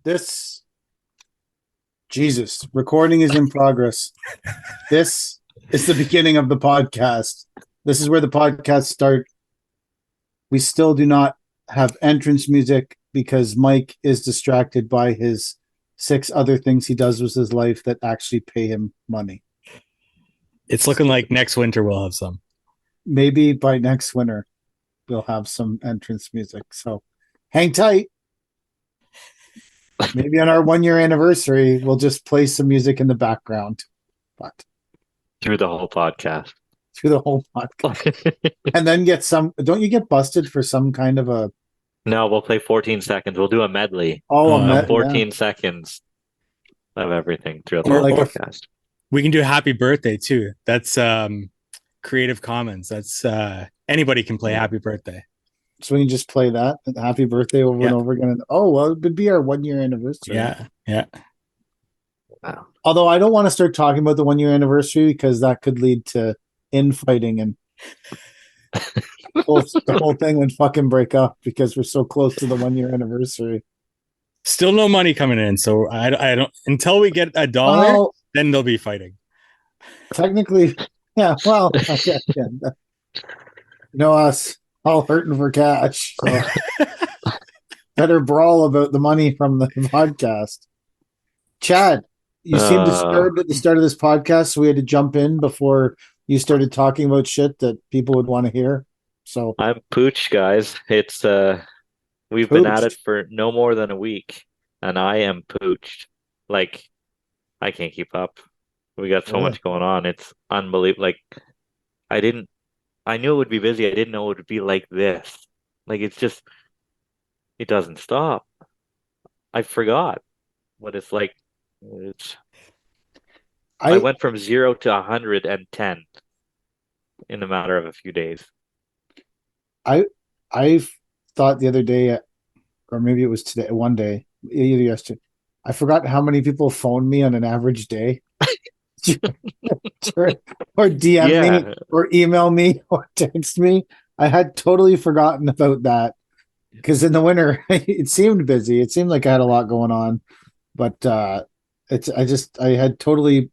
This, Jesus, recording is in progress. This is the beginning of the podcast. This is where the podcast start. We still do not have entrance music because Mike is distracted by his 6 other things he does with his life that actually pay him money. It's looking like next winter we'll have some. Maybe by next winter we'll have some entrance music. So hang tight. Maybe on our 1 year anniversary, we'll just play some music in the background. But Through the whole podcast. through the whole podcast. And then get some, don't you get busted for some kind of a, No, we'll play 14 seconds. We'll do a medley Oh, 14 seconds of everything throughout the or whole like podcast. We can do happy birthday too. That's Creative Commons. That's anybody can play happy birthday. So we can just play that happy birthday over and over again. Oh, well, it would be our 1 year anniversary. Yeah. Wow. Although I don't want to start talking about the 1 year anniversary because that could lead to infighting and the whole thing would fucking break up because we're so close to the 1 year anniversary. Still no money coming in, so I don't until we get $1, Well, then they'll be fighting. technically, yeah. Well, okay, yeah. Us all hurting for cash. So better brawl about the money from the podcast. Chad, you seemed disturbed at the start of this podcast, so we had to jump in before you started talking about shit that people would want to hear. So I'm pooched, guys. It's we've been at it for no more than a week, and I am pooched. Like, I can't keep up. We got so much going on. It's unbelievable. Like, I knew it would be busy. I didn't know it would be like this. Like, it's just, it doesn't stop. I forgot what it's like. I went from 0 to 110 in a matter of a few days. I thought the other day, or maybe it was today, one day, either yesterday, I forgot how many people phone me on an average day. or DM me or email me or text me. I had totally forgotten about that because in the winter it seemed busy. It seemed like I had a lot going on, but I had totally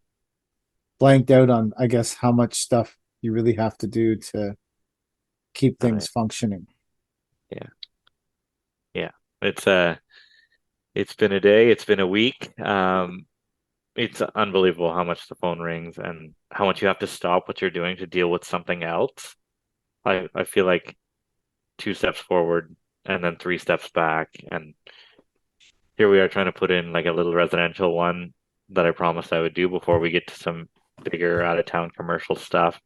blanked out on, I guess, how much stuff you really have to do to keep things functioning. Yeah. It's been a day, it's been a week. It's unbelievable how much the phone rings and how much you have to stop what you're doing to deal with something else. I feel like 2 steps forward and then 3 steps back. And here we are trying to put in like a little residential one that I promised I would do before we get to some bigger out of town commercial stuff.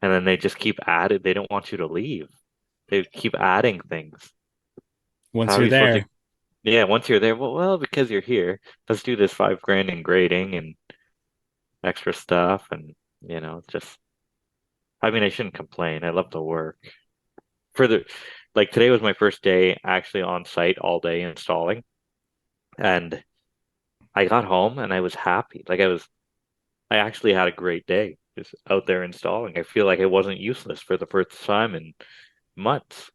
And then they just keep adding. They don't want you to leave. They keep adding things. Once you're there. Yeah, once you're there, well, because you're here, let's do this $5,000 in grading and extra stuff, and it's just. I mean, I shouldn't complain. I love the work. Like today was my first day actually on site all day installing, and I got home and I was happy. I actually had a great day just out there installing. I feel like I wasn't useless for the first time in months.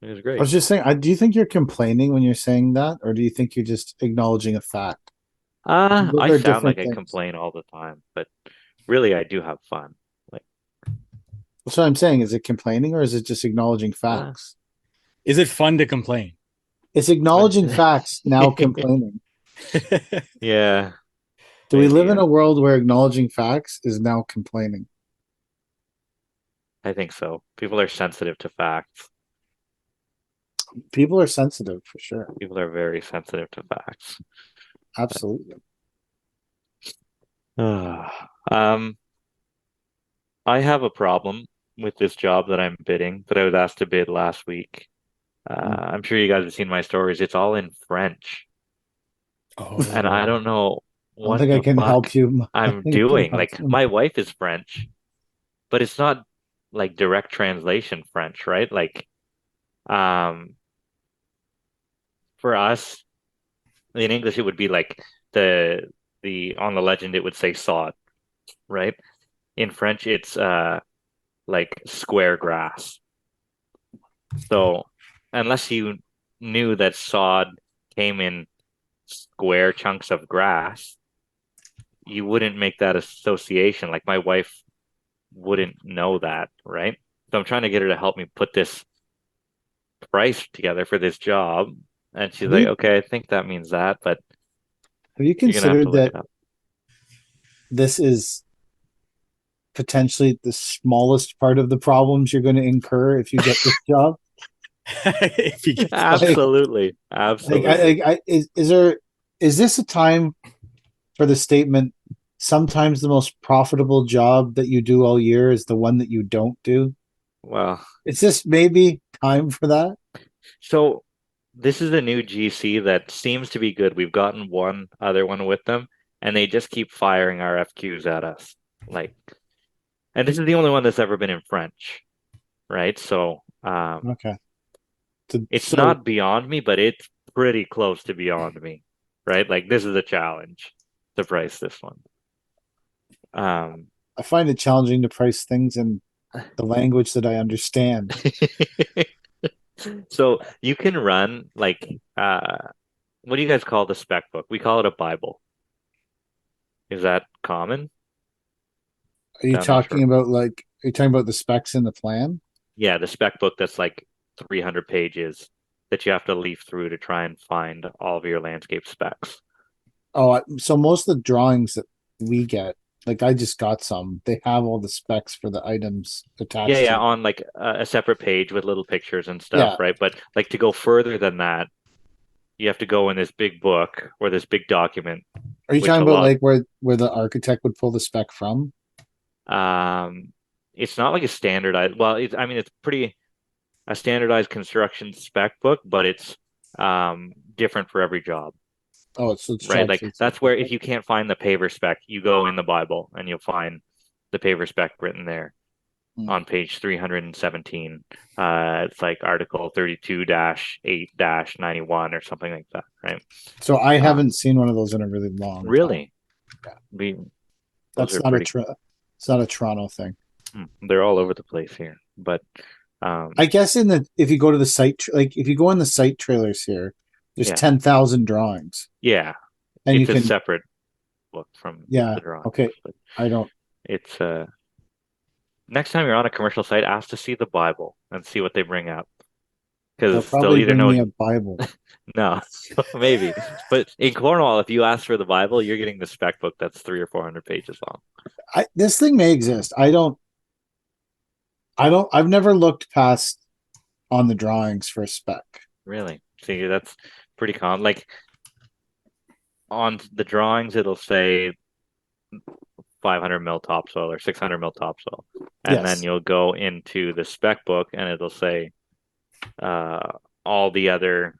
It was great. I was just saying, do you think you're complaining when you're saying that, or do you think you're just acknowledging a fact? I sound like I complain all the time, but really I do have fun. That's what I'm saying. Is it complaining or is it just acknowledging facts? Is it fun to complain? It's acknowledging facts, now complaining. Yeah. Do we live in a world where acknowledging facts is now complaining? I think so. People are sensitive to facts. People are sensitive for sure. People are very sensitive to facts. Absolutely. I have a problem with this job that I'm bidding, that I was asked to bid last week. I'm sure you guys have seen my stories. It's all in French. Oh. And I don't know what I can help you. I'm doing. Like, my wife is French, but it's not like direct translation French, right? Like, for us in English, it would be like the on the legend, it would say sod, right? In French, it's like square grass. So unless you knew that sod came in square chunks of grass, you wouldn't make that association. Like my wife wouldn't know that, right? So I'm trying to get her to help me put this price together for this job. And she's Have like, you okay, I think that means that, but have you you're gonna have to considered look that it up. this is potentially the smallest part of the problems you're going to incur if you get this job? If you get Like, Absolutely. Absolutely. is this a time for the statement, sometimes the most profitable job that you do all year is the one that you don't do? Well, Is this maybe time for that? so this is a new GC that seems to be good. We've gotten one other one with them, and they just keep firing RFQs at us. Like, and this is the only one that's ever been in French, right? So, Okay. So, it's so not beyond me, but it's pretty close to beyond me, right? Like, this is a challenge to price this one. Um, I find it challenging to price things in the language that I understand. so you can run like, what do you guys call the spec book? We call it a Bible. Is that common Are you down in talking Shore? about are you talking about the specs in the plan? Yeah, the spec book that's like 300 pages that you have to leaf through to try and find all of your landscape specs. So most of the drawings that we get, like I just got some, they have all the specs for the items Yeah, attached to yeah, them. on like a separate page with little pictures and stuff, Yeah. right? But like to go further than that, you have to go in this big book or this big document, Are you which talking a about lot, like where the architect would pull the spec from? um, it's not like a standardized, well, I mean, it's pretty a standardized construction spec book, but it's different for every job, Oh, it's right? job Like specific. that's where if you can't find the paver spec, you go in the Bible and you'll find the paver spec written there Hmm. on page 317. It's like article 32-8-91 or something like that, right? So I Uh, haven't seen one of those in a really long time. really, Yeah. we those That's are not a pretty. it's not a Toronto thing. They're all over the place here, but I guess if you go to the site, like if you go on the site trailers here, there's yeah, 10,000 drawings, yeah, and you it's a can, separate book from yeah, the drawings, okay. but I don't. it's next time you're on a commercial site, ask to see the Bible and see what they bring up They'll because they'll probably either bring know me a Bible. no, maybe, but in Cornwall, if you ask for the Bible, you're getting the spec book that's 300 or 400 pages long. This thing may exist. I don't. I don't. I've never looked past on the drawings for a spec. Really, see, that's pretty common. Like on the drawings, it'll say 500 mil topsoil or 600 mil topsoil, and then Yes. you'll go into the spec book and it'll say uh, all the other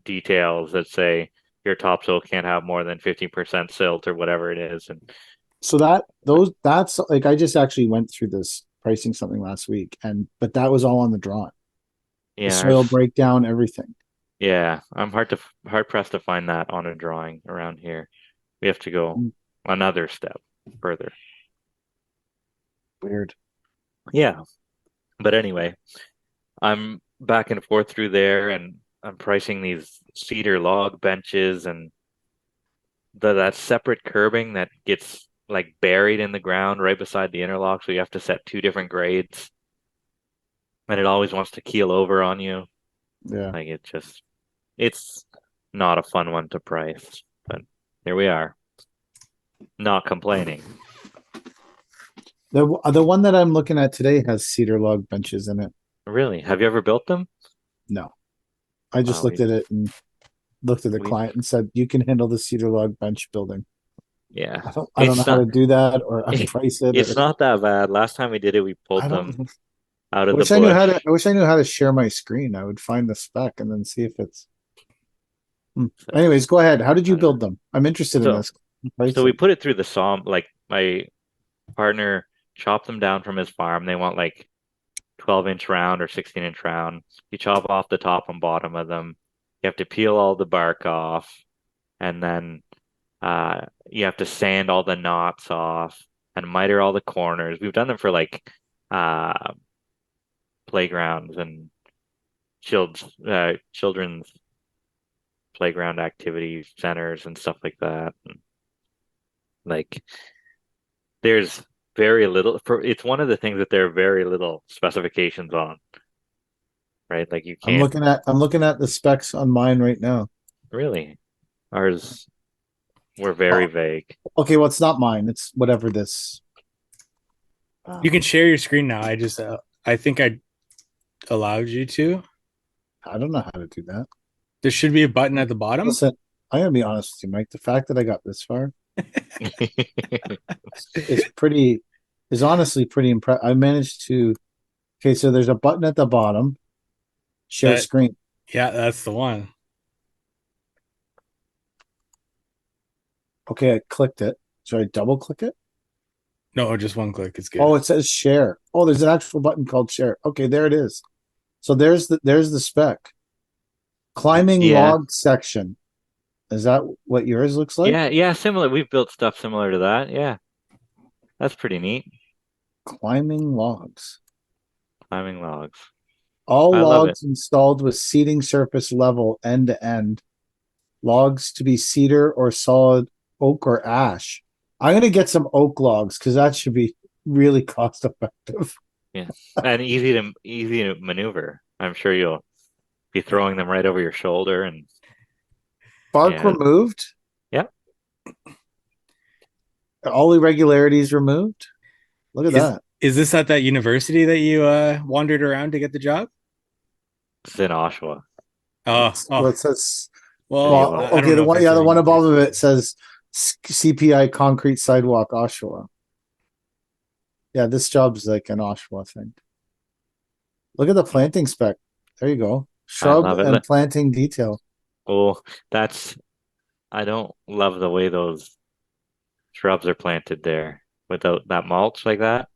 details that say your topsoil can't have more than 15% silt or whatever it is. And So that's like I just actually went through this pricing something last week, and but that was all on the drawing. The yeah, soil breakdown, everything. yeah, I'm hard pressed to find that on a drawing around here. We have to go Mm, another step further. weird. Yeah, but anyway, I'm back and forth through there, and I'm pricing these cedar log benches and that separate curbing that gets like buried in the ground right beside the interlock, so you have to set two different grades, and it always wants to keel over on you. Yeah. Like it's not a fun one to price, but here we are, not complaining. The one that I'm looking at today has cedar log benches in it. Really, have you ever built them? No, I just Wow, looked at it and looked at the we client and said, "You can handle the cedar log bench building." yeah, I don't know it's how not to do that or how to price it, it's or not that bad. Last time we did it, we I pulled them don't. out I of the wish I knew how to. bush. I wish I knew how to share my screen. I would find the spec and then see if it's. Hmm. Anyways, go ahead. How did you build them? I'm interested in So this so we pricing. put it through the saw. Like my partner chopped them down from his farm. They want like 12-inch round or 16-inch round. You chop off the top and bottom of them. You have to peel all the bark off, and then you have to sand all the knots off and miter all the corners. We've done them for like uh, playgrounds and children's playground activity centers and stuff like that. And, like there's very little for it's one of the things that there are very little specifications on, right? Like you I'm can't looking at the specs on mine right now. really ours were very Oh, vague. okay, well, it's not mine. It's whatever this. You can share your screen now. I think I allowed you to. I don't know how to do that. There should be a button at the bottom. Listen, I'm gonna be honest with you, Mike. The fact that I got this far is pretty is honestly pretty impressive. I managed to. Okay, so there's a button at the bottom. Share That screen. Yeah, that's the one. Okay, I clicked it. Should I double click it? No, just one click. It's good. Oh, it says share. Oh, there's an actual button called share. Okay, there it is. So there's the spec. Climbing Yeah. log section. Is that what yours looks like? Yeah, similar. We've built stuff similar to that. Yeah. That's pretty neat. Climbing logs. Climbing logs. All I love it. logs installed with seating surface level end to end. Logs to be cedar or solid oak or ash. I'm gonna get some oak logs because that should be really cost effective. Yeah. And easy to maneuver. I'm sure you'll be throwing them right over your shoulder and Bark yeah. removed. Yeah. All irregularities removed. Look at that. Is this at that university that you wandered around to get the job? It's in Oshawa. Oh, Well, it says. well, Well, I okay, don't know the if one, it's yeah, at the a one above of university. it says CPI concrete sidewalk Oshawa. Yeah, this job's like an Oshawa thing. Look at the planting spec. There you go. I Shrub love it. and planting detail. Oh, I don't love the way those shrubs are planted there without that mulch like that.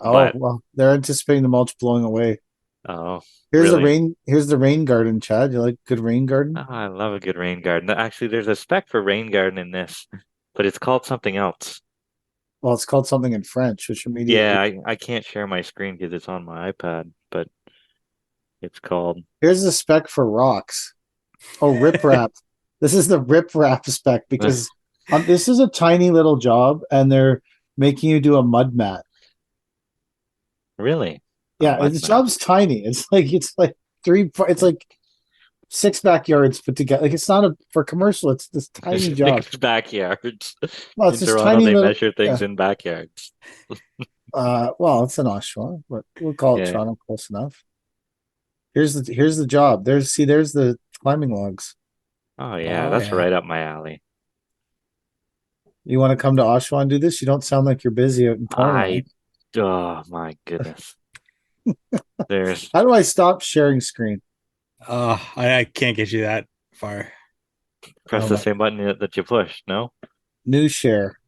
Oh, But well, they're anticipating the mulch blowing away. oh, Here's the really? rain. Here's the rain garden, Chad. You like good rain garden? Oh, I love a good rain garden. Actually, there's a spec for rain garden in this, but it's called something else. Well, it's called something in French, which Yeah, immediately. I can't share my screen because it's on my iPad, but it's called. Here's the spec for rocks. Oh, riprap. This is the riprap spec because this is a tiny little job and they're making you do a mud mat. Really? A Yeah, mud the mat. job's tiny. It's like it's like 6 backyards put together. Like it's not for commercial. It's this tiny job. Six backyards. Well, it's In this Toronto, tiny they little. measure Yeah. things in backyards. Well, it's an Oshawa, but we'll call it Yeah. Toronto close enough. Here's the job. There's the climbing logs. Oh yeah, Oh that's yeah. right up my alley. You want to come to Oshawa and do this? You don't sound like you're busy out in Cornwall. Oh my goodness. There's How do I stop sharing screen? I can't get you that far. press Oh the my, same button that you pushed, no? new share.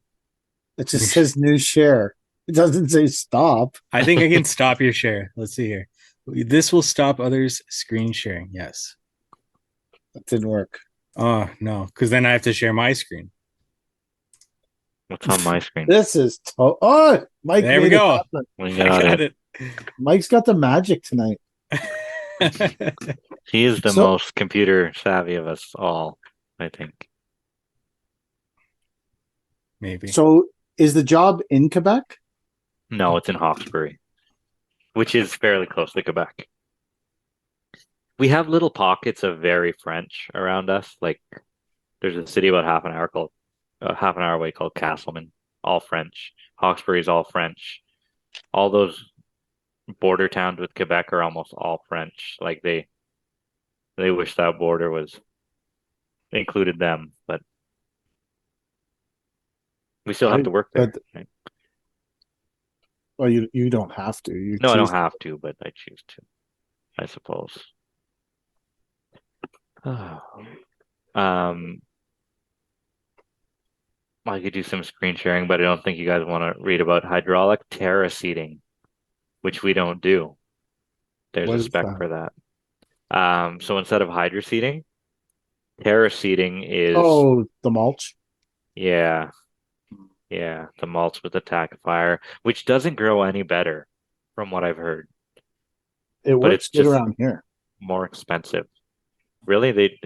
It just says new share. It doesn't say stop. I think I can stop your share. Let's see here. This will stop others screen sharing. Yes. That didn't work. Oh no, because then I have to share my screen. What's on my screen? This is oh, Mike There we made it go. happen. We I got got it. Mike's got the magic tonight. He is the So most computer savvy of us all, I think. Maybe. so is the job in Quebec? No, it's in Hawkesbury, which is fairly close to Quebec. We have little pockets of very French around us. Like there's a city about half an hour away called Castleman, all French. Hawkesbury's all French. All those border towns with Quebec are almost all French. Like they wish that border was included them, but we still have to work there. But Right? well, you don't have to. You No, I don't choose. have to, but I choose to, I suppose. Um, I could do some screen sharing, but I don't think you guys want to read about hydraulic terra seating, which we don't do. There's What a is spec that? for that. So instead of hydro seeding, terra seeding is Oh, the mulch. yeah, the mulch with the tackifier, which doesn't grow any better from what I've heard, It but works it's good just around here. more expensive. Really,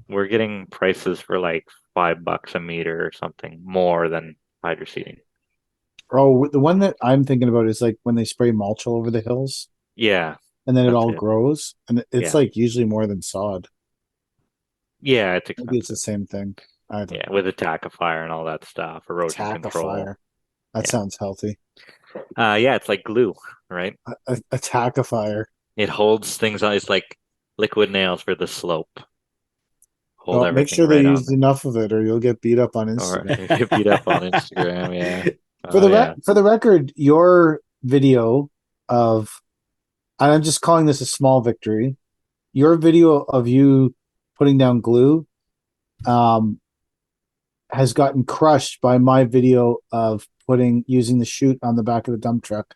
we're getting prices for like $5 a meter or something more than hydro seeding. Oh, the one that I'm thinking about is like when they spray mulch all over the hills Yeah, and then it that's all it. grows, and it's Yeah, like usually more than sod. yeah, it's Maybe it's the expensive. same thing. I don't Yeah, know. with fire and all that stuff, erosion Attack a control. fire. That Yeah. sounds healthy. Yeah, it's like glue, right? Attack a fire. It holds things on. It's like liquid nails for the slope. Hold Well, make everything sure they right on use there. enough of it, or you'll get beat up on Or Instagram. get beat up on Instagram. Yeah. For Oh the yeah. for the record, your video of, and I'm just calling this a small victory. Your video of you putting down glue, um, has gotten crushed by my video of using the chute on the back of the dump truck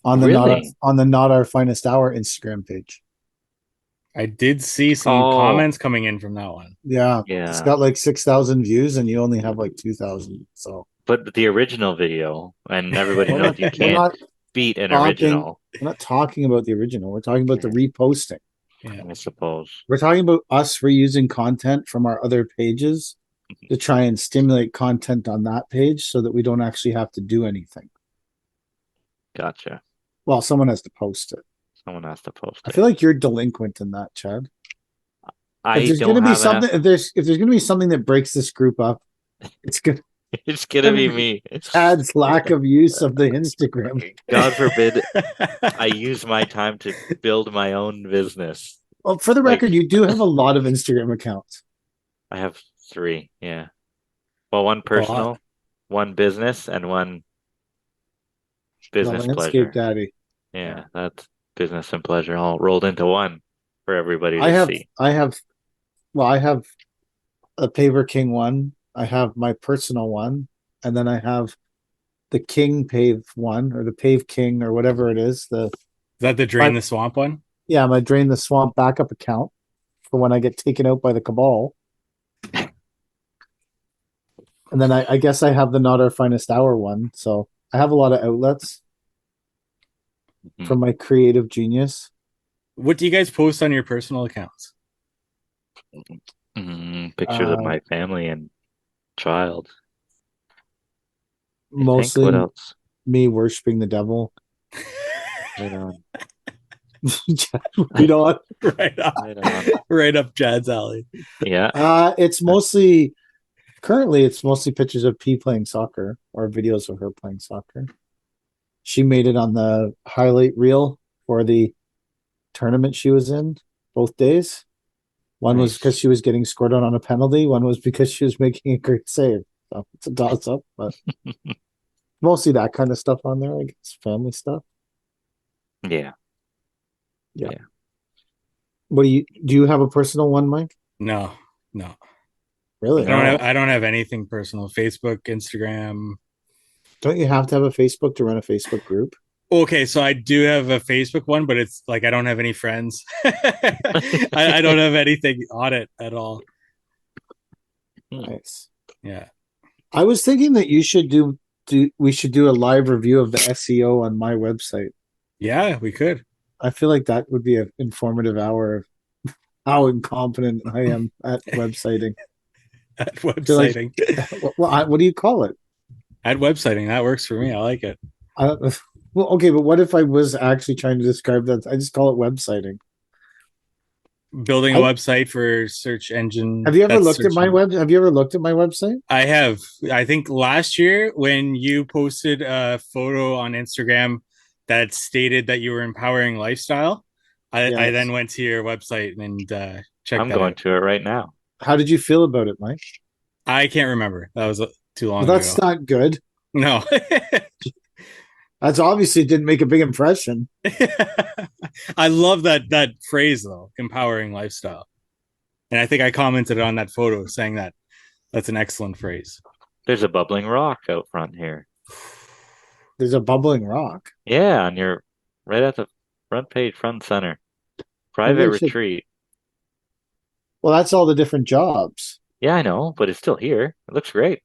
Really? on the Not Our Finest Hour Instagram page. I did see some Oh, comments coming in from that one. Yeah, it's yeah. got like 6,000 views, and you only have like 2,000. So But the original video, and everybody we're knows not you we're can't not beat an talking original, we're not talking about the original. We're talking about the yeah, reposting. Yeah. I suppose. We're talking about us reusing content from our other pages to try and stimulate content on that page so that we don't actually have to do anything. Gotcha. Well, someone has to post it. Someone has to post I it. feel like you're delinquent in that, Chad. If I there's going don't to be have enough. something, if there's going to be something that breaks this group up, it's going It's gonna to be be me. Chad's lack of use of the Instagram. God forbid I use my time to build my own business. Well, for the Like record, you do have a lot of Instagram accounts. I have three, yeah. Well, one A lot. personal, one business, and one The business landscape pleasure. daddy. Yeah. Yeah, that's business and pleasure all rolled into one for everybody I to have, see. I have, well, I have a Paver King one. I have my personal one, and then I have the King Pave one, or the Pave King, or whatever it is. Is that the My, Drain the Swamp one? yeah, my Drain the Swamp backup account for when I get taken out by the cabal. And then I guess I have the Not Our Finest Hour one. So I have a lot of outlets for Mhm. my creative genius. What do you guys post on your personal accounts? Pictures of Uh, my family and child. I think what Mostly else? me worshiping the devil. Right on. We don't. Right up, Right on. right up Chad's alley. Yeah. It's mostly currently it's mostly pictures of P playing soccer or videos of her playing soccer. She made it on the highlight reel for the tournament she was in both days. One was because Nice. she was getting scored on a penalty. One was because she was making a great save. So it's a toss up, but mostly that kind of stuff on there. I guess family stuff. Yeah. Yeah. Yeah. What do you have a personal one, Mike? No, no. Really? No. I don't have anything personal. Facebook, Instagram. Don't you have to have a Facebook to run a Facebook group? Okay, so I do have a Facebook one, but it's like I don't have any friends. I don't have anything on it at all. Nice. Yeah. I was thinking that you should do we should do a live review of the SEO on my website. Yeah, we could. I feel like that would be an informative hour of how incompetent I am at websiting. At So like, websiting. what do you call it? At websiting. That works for me. I like it. I don't, well, okay, but what if I was actually trying to describe that? I just call it websiting. Building a I, website for search engine. have you ever That's looked at search my engine. web? Have you ever looked at my website? I have. I think last year when you posted a photo on Instagram that stated that you were empowering lifestyle, I Yes. then went to your website and checked I'm that going out. to it right now. How did you feel about it, Mike? I can't remember. That was too Well, long that's ago. not good. No. That's obviously didn't make a big impression. I love that phrase though, empowering lifestyle. And I think I commented on that photo saying that that's an excellent phrase. There's a bubbling rock out front here. There's a bubbling rock. Yeah, on your right at the front page, front center. Maybe Private I should. retreat. Well, that's all the different jobs. Yeah, I know, but it's still here. It looks great.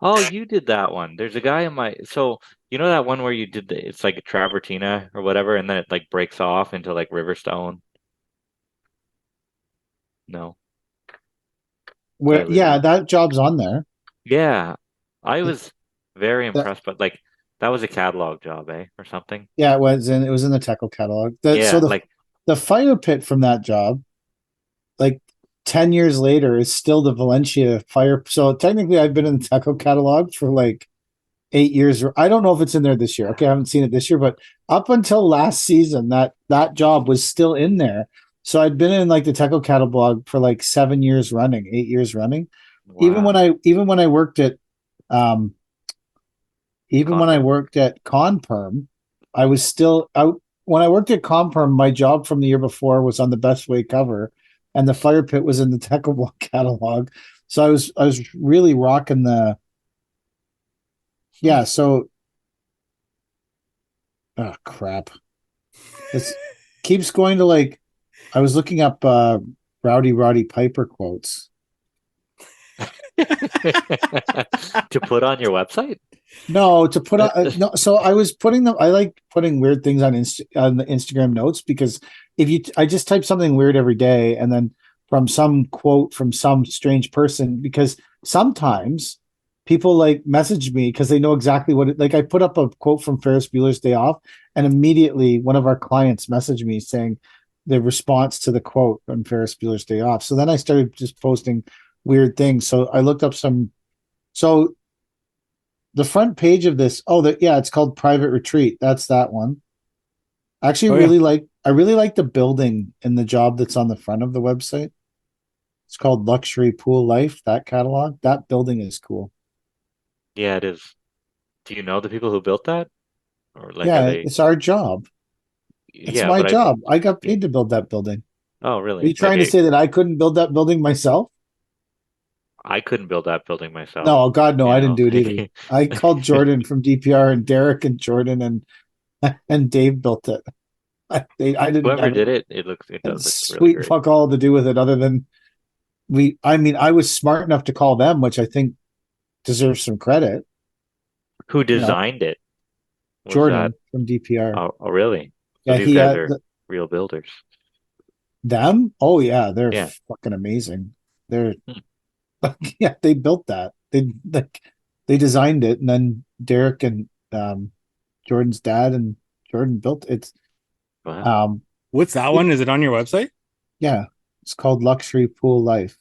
Oh, you did that one. There's a guy in my so you know that one where you did it's like a travertina or whatever, and then it like breaks off into like Riverstone. No, did I Where lose yeah, you? that job's on there. Yeah, I It, was very that impressed, but like that was a catalog job, eh, or something. yeah, it was in the Techo catalog. So Yeah, the like the fire pit from that job, like 10 years later, is still the Valencia fire. So technically I've been in the Techo catalog for like 8 years. I don't know if it's in there this year. Okay, I haven't seen it this year, but up until last season, that job was still in there. So I'd been in like the Techo catalog for like 7 years running, 8 years running. Even when wow, I even when I worked at um even when I Conper. worked at Conperm, I was still out. When I worked at Conperm, my job from the year before was on the Best Way cover, and the fire pit was in the Techo Block catalog. So I was really rocking the Hmm. yeah. So oh crap. This keeps going to like I was looking up Rowdy Roddy Piper quotes. To put on your website? No, to put on no. So I was putting them. I like putting weird things on the Instagram notes because I just type something weird every day, and then from some quote from some strange person, because sometimes people like message me because they know exactly what it like. I put up a quote from Ferris Bueller's Day Off, and immediately one of our clients messaged me saying the response to the quote on Ferris Bueller's Day Off. So then I started just posting weird things. So I looked up some. So the front page of this, yeah, it's called Private Retreat. That's that one. Oh yeah. I really like the building and the job that's on the front of the website. It's called Luxury Pool Life, that catalog. That building is cool. Yeah, it is. Do you know the people who built that? Or like are Yeah, they it's our job. It's yeah, my but I job. I got yeah. paid to build that building. Oh, Are you really? Like trying to say that I couldn't build that building myself? I couldn't build that building myself, No, God, no, you I didn't know. do it either. I called Jordan from DPR, and Derek and Jordan and Dave built it. I didn't Whoever have did it, it does look really sweet great. fuck all to do with it other than I mean, I was smart enough to call them, which I think deserves some credit. Who You know, designed it? Was that Jordan from DPR. oh, really? So Yeah, these he guys are the, real builders. them. Oh yeah, they're Yeah. fucking amazing. They're Hmm. yeah, they built that. They designed it, and then Derek and Jordan's dad and Jordan built it. It's Wow. um What's that it, one? Is it on your website? yeah, it's called Luxury Pool Life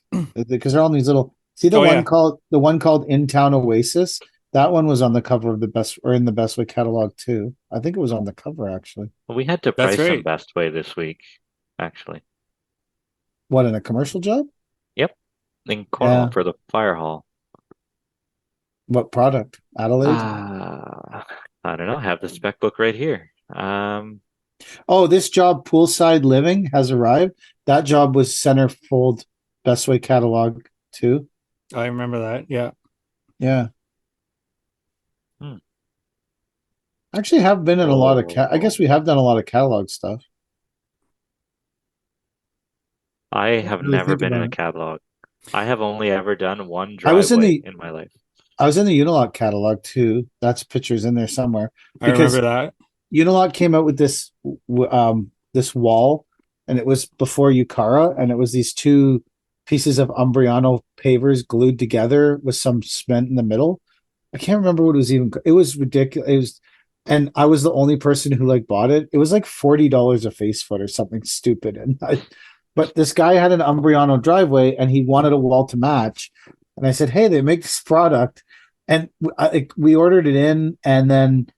because they're on these little. See Oh yeah. the one called In Town Oasis. That one was on the cover of the best or in the Best Way catalog too. I think it was on the cover actually. Well, we had to That's price some right. Best Way this week, actually. What in a commercial job? Yep. In Cornwall Yeah. for the fire hall. What product? Adelaide? I don't know. I have the spec book right here. Oh, this job, Poolside Living, has arrived. That job was centerfold Best Way catalog too. I remember that. Yeah. Yeah. hmm. Actually have been in a lot of I guess we Oh, have done a lot of catalog stuff. I I didn't have really never think been in about a it. catalog. I have only ever done one I was in driveway the in my life. I was in the Unilock catalog too. That's pictures in there somewhere I remember because that. Unilock came out with this wall, and it was before Ucara, and it was these two pieces of Umbriano pavers glued together with some cement in the middle. I can't remember what it was even. It was ridiculous. And I was the only person who like bought it. It was like $40 a face foot or something stupid. But this guy had an Umbriano driveway, and he wanted a wall to match. And I said, "Hey, they make this product," and we ordered it in, and then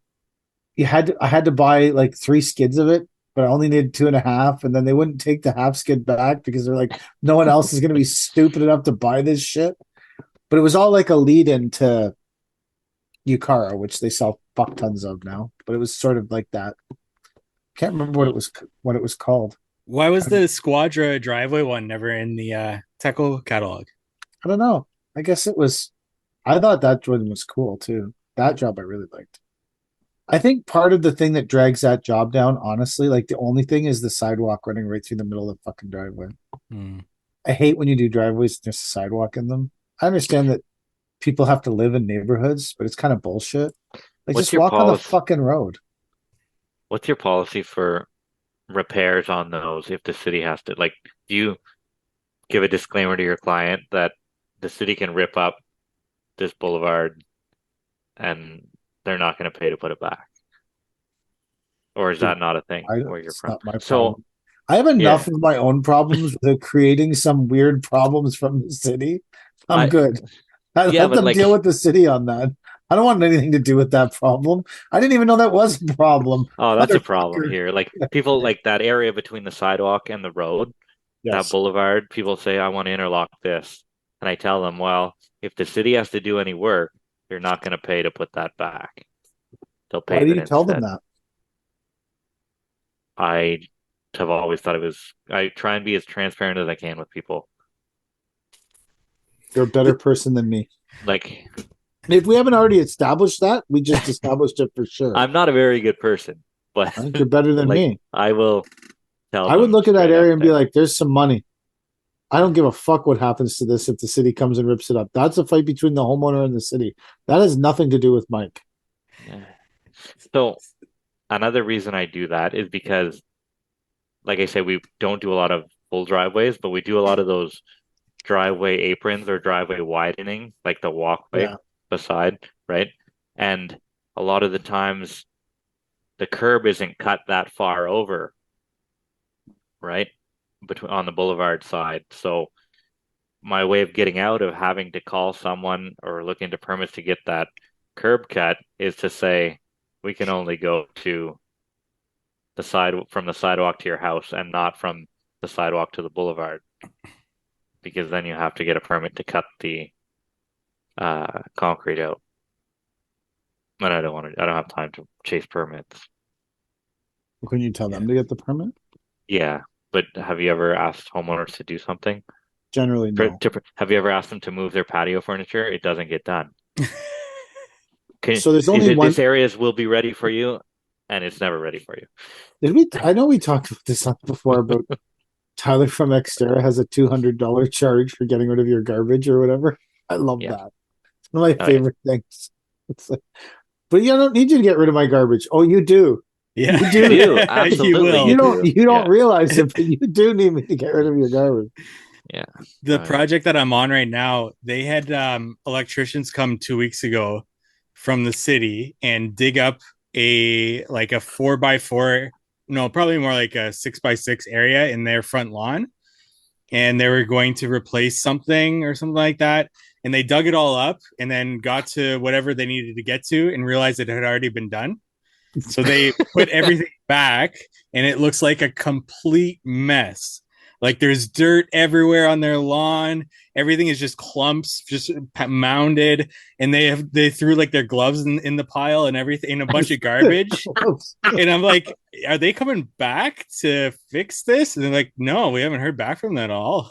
I had to buy like 3 skids of it, but I only needed 2.5, and then they wouldn't take the half skid back because they're like, no one else is going to be stupid enough to buy this shit. But it was all like a lead into Yukara, which they sell fuck tons of now. But it was sort of like that. Can't remember Hmm. what it was called. Why was I, the Squadra driveway one never in the Techo catalog? I don't know. I guess it was. I thought that one was cool too. That job I really liked. I think part of the thing that drags that job down, honestly, like the only thing is the sidewalk running right through the middle of the fucking driveway. Hmm. I hate when you do driveways and there's a sidewalk in them. I understand that people have to live in neighborhoods, but it's kind of bullshit. Like, What's just your walk on the policy? fucking road. What's your policy for repairs on those if the city has to, like, do you give a disclaimer to your client that the city can rip up this boulevard and they're not going to pay to put it back? Or is that not a thing where you're It's from? not my So, problem. I have enough yeah, of my own problems with creating some weird problems from the city. I'm I, good. I yeah, let but them deal like, with the city on that. I don't want anything to do with that problem. I didn't even know that was a problem, oh, that's a problem motherfucker. here. Like, people like that area between the sidewalk and the road, that Yes. boulevard, people say, I want to interlock this. And I tell them, well, if the city has to do any work, they're not going to pay to put that back. They'll Why do pave it you tell them instead. that? I have always thought I try and be as transparent as I can with people. You're a better person than me. Like, If we haven't already established that, we just established it for sure. I'm not a very good person, but I think you're better than like, me. I will tell I would them look at that straight up area and be that, like, there's some money. I don't give a fuck what happens to this if the city comes and rips it up. That's a fight between the homeowner and the city. That has nothing to do with Mike. yeah. So another reason I do that is because, like I said, we don't do a lot of full driveways, but we do a lot of those driveway aprons or driveway widening, like the walkway Yeah. beside, right? And a lot of the times the curb isn't cut that far over, right? Between on the boulevard side. So my way of getting out of having to call someone or look into permits to get that curb cut is to say we can only go to the side from the sidewalk to your house and not from the sidewalk to the boulevard, because then you have to get a permit to cut the concrete out. And I don't have time to chase permits. Can you tell them to get the permit? Yeah, but have you ever asked homeowners to do something? Generally, no. Have you ever asked them to move their patio furniture? It doesn't get done. So there's Is only it one. this areas will be ready for you, and it's never ready for you. Did we? I know we talked about this before about Tyler from Xterra has a $200 charge for getting rid of your garbage or whatever. I love Yeah. that. It's one of my Oh, yeah. favorite things. It's like, but yeah, I don't need you to get rid of my garbage. Oh, you do. Yeah, You You do. do. you Absolutely, will. you You do. don't Yeah. realize it, but you do need me to get rid of your garbage. Yeah. The Oh, yeah. project that I'm on right now, they had electricians come 2 weeks ago from the city and dig up a 4x4, no, probably more like a 6x6 area in their front lawn. And they were going to replace something or something like that. And they dug it all up and then got to whatever they needed to get to and realized it had already been done. So they put everything back and it looks like a complete mess. Like there's dirt everywhere on their lawn. Everything is just clumps, just mounded. And they threw like their gloves in the pile and everything in a bunch of garbage. And I'm like, are they coming back to fix this? And they're like, no, we haven't heard back from them at all.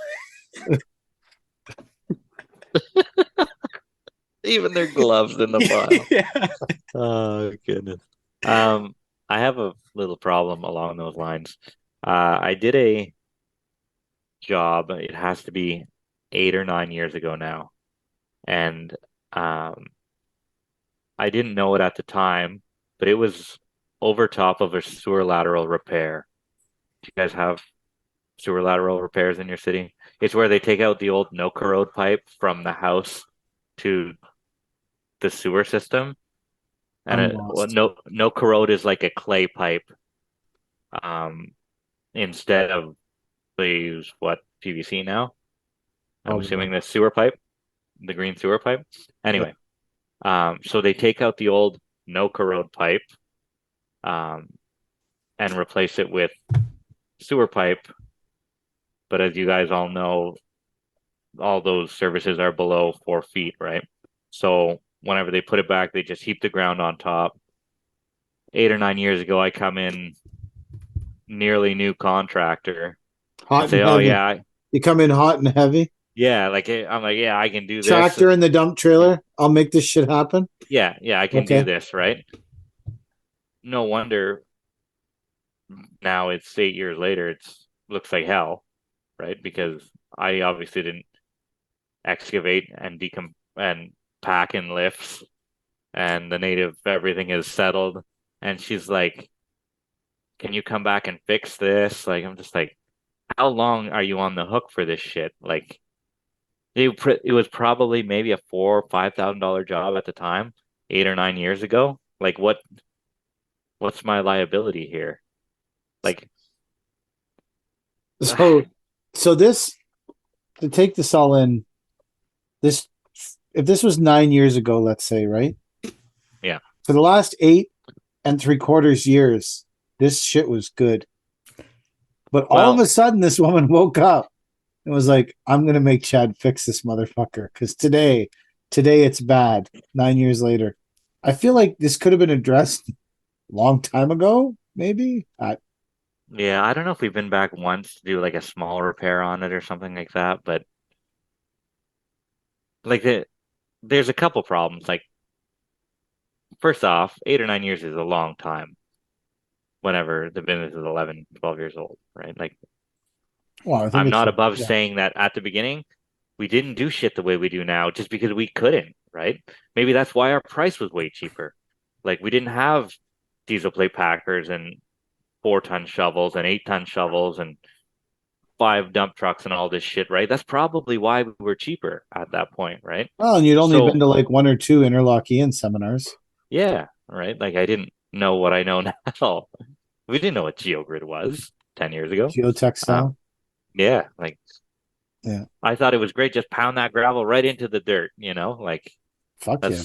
Even their gloves in the pile. Yeah. Oh goodness. I have a little problem along those lines. I did a job. It has to be 8 or 9 years ago now, and um, I didn't know it at the time, but it was over top of a sewer lateral repair. Do you guys have sewer lateral repairs in your city? It's where they take out the old no corrode pipe from the house to the sewer system. And I'm well, lost. no corrode is like a clay pipe. Um, instead of they use what PVC now. I'm Probably assuming not. the sewer pipe, the green sewer pipe. Yeah. Anyway, so they take out the old no corrode pipe, um, and replace it with sewer pipe. But as you guys all know, all those services are below 4 feet, right? So whenever they put it back, they just heap the ground on top. 8 or 9 years ago, I come in nearly new contractor and Hot say, and "Oh heavy. yeah, You come in hot and heavy. yeah." Like I'm like, "Yeah, I can do this." Tractor in the dump trailer. I'll make this shit happen. Yeah, yeah, I can do Okay. this, right? No wonder now it's 8 years later. It's looks like hell, right? Because I obviously didn't excavate and packing lifts and the native everything is settled. And she's like, can you come back and fix this? Like, I'm just like, how long are you on the hook for this shit? Like, it was probably maybe a $4,000 or $5,000 job at the time, 8 or 9 years ago. Like, what's my liability here? Like, So, so this to take this all in, this if this was 9 years ago, let's say, right? yeah. For the last 8 3/4 years, this shit was good. But all of Well, a sudden, this woman woke up and was like, "I'm gonna make Chad fix this motherfucker because today it's bad." 9 years later, I feel like this could have been addressed a long time ago. Maybe yeah, I don't know if we've been back once to do like a small repair on it or something like that, but like there's a couple problems. Like, first off, 8 or 9 years is a long time whenever the business is 11, 12 years old, right? Like, well, I think I'm it's not above yeah. saying that at the beginning we didn't do shit the way we do now just because we couldn't, right? Maybe that's why our price was way cheaper. Like, we didn't have diesel plate packers and 4-ton shovels and 8-ton shovels and 5 dump trucks and all this shit, right? That's probably why we were cheaper at that point, right? Well, and you'd only been So, to like one or two interlock Ian seminars. yeah, right. Like, I didn't know what I know now. We didn't know what GeoGrid was 10 years ago. Geotextile. Yeah, like, Yeah. I thought it was great. Just pound that gravel right into the dirt, like Fuck yeah.